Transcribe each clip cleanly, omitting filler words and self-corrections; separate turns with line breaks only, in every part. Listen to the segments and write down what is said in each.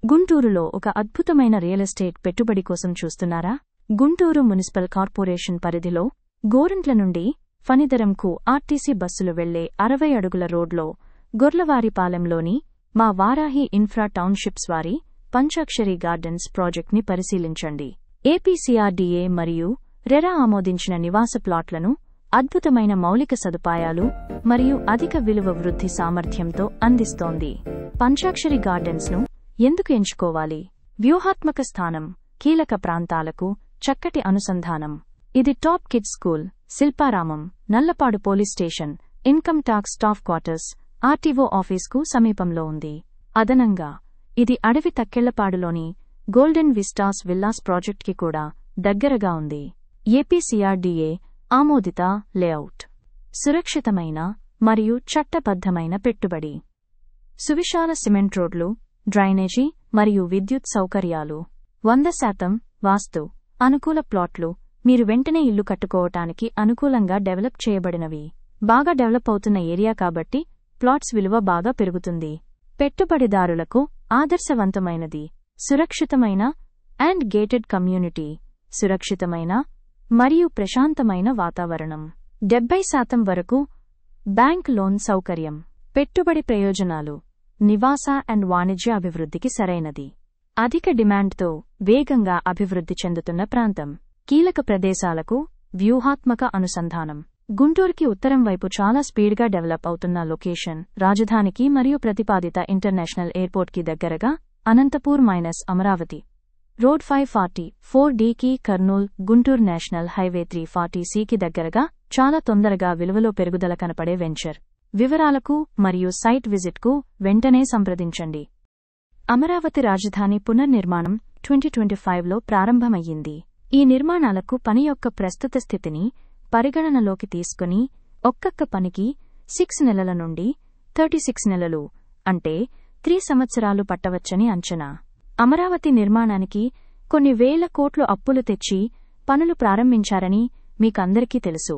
గుంటూరులో ఒక అద్భుతమైన రియల్ ఎస్టేట్ పెట్టుబడి కోసం చూస్తున్నారా? గుంటూరు మున్సిపల్ కార్పొరేషన్ పరిధిలో గోరంట్ల నుండి ఫణిధరంకు ఆర్టీసీ బస్సులు వెళ్లే 60 అడుగుల రోడ్లో గొర్లవారిపాలెంలోని మా వారాహి ఇన్ఫ్రా టౌన్షిప్స్ వారి పంచాక్షరి గార్డెన్స్ ప్రాజెక్ట్ని పరిశీలించండి. ఏపీసీఆర్డీఏ మరియు రెరా ఆమోదించిన నివాస ప్లాట్లను అద్భుతమైన మౌలిక సదుపాయాలు మరియు అధిక విలువ వృద్ధి సామర్థ్యంతో అందిస్తోంది. పంచాక్షరి గార్డెన్స్ను ఎందుకు ఎంచుకోవాలి? వ్యూహాత్మక స్థానం, కీలక ప్రాంతాలకు చక్కటి అనుసంధానం. ఇది top kids school, Shilparamam, Nallapadu police station, income tax staff quarters, RTO ఆఫీస్కు సమీపంలో ఉంది. అదనంగా ఇది అడవి తక్కెళ్లపాడులోని గోల్డెన్ విస్టాస్ విల్లాస్ ప్రాజెక్ట్కి కూడా దగ్గరగా ఉంది. ఏపీసీఆర్డీఏ ఆమోదిత లేఅవుట్. సురక్షితమైన మరియు చట్టబద్ధమైన పెట్టుబడి. సువిశాల సిమెంట్ రోడ్లు, డ్రైనేజీ మరియు విద్యుత్ సౌకర్యాలు. 100% వాస్తు అనుకూల ప్లాట్లు. మీరు వెంటనే ఇల్లు కట్టుకోవటానికి అనుకూలంగా డెవలప్ చేయబడినవి. బాగా డెవలప్ అవుతున్న ఏరియా కాబట్టి ప్లాట్స్ విలువ బాగా పెరుగుతుంది. పెట్టుబడిదారులకు ఆదర్శవంతమైనది. సురక్షితమైన అండ్ గేటెడ్ కమ్యూనిటీ. సురక్షితమైన మరియు ప్రశాంతమైన వాతావరణం. 70% వరకు బ్యాంక్ లోన్ సౌకర్యం. పెట్టుబడి ప్రయోజనాలు. నివాస అండ్ వాణిజ్య అభివృద్ధికి సరైనది. అధిక డిమాండ్తో వేగంగా అభివృద్ధి చెందుతున్న ప్రాంతం. కీలక ప్రదేశాలకు వ్యూహాత్మక అనుసంధానం. గుంటూరుకి ఉత్తరం వైపు చాలా స్పీడ్గా డెవలప్ అవుతున్న లొకేషన్. రాజధానికి మరియు ప్రతిపాదిత ఇంటర్నేషనల్ ఎయిర్పోర్ట్కి దగ్గరగా. అనంతపూర్ - అమరావతి రోడ్ 544Dకి కర్నూల్ గుంటూరు నేషనల్ హైవే 340Cకి దగ్గరగా. చాలా తొందరగా విలువలో పెరుగుదల కనపడే వెంచర్. వివరాలకు మరియు సైట్ విజిట్కు వెంటనే సంప్రదించండి. అమరావతి రాజధాని పునర్నిర్మాణం 2025లో ప్రారంభమయ్యింది. ఈ నిర్మాణాలకు పని యొక్క ప్రస్తుత స్థితిని పరిగణనలోకి తీసుకుని ఒక్కొక్క పనికి 6 నెలల నుండి 36 నెలలు అంటే 3 సంవత్సరాలు పట్టవచ్చని అంచనా. అమరావతి నిర్మాణానికి కొన్ని వేల కోట్లు అప్పులు తెచ్చి పనులు ప్రారంభించారని మీకందరికీ తెలుసు.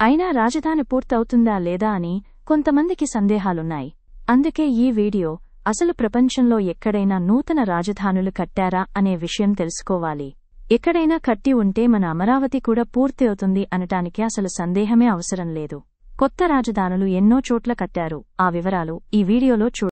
అయినా రాజధాని పూర్తవుతుందా లేదా అని కొంతమందికి సందేహాలున్నాయి. అందుకే ఈ వీడియో అసలు ప్రపంచంలో ఎక్కడైనా నూతన రాజధానులు కట్టారా అనే విషయం తెలుసుకోవాలి. ఎక్కడైనా కట్టి ఉంటే మన అమరావతి కూడా పూర్తి అవుతుంది అనటానికి అసలు సందేహమే అవసరం లేదు. కొత్త రాజధానులు ఎన్నో చోట్ల కట్టారు. ఆ వివరాలు ఈ వీడియోలో చూడండి.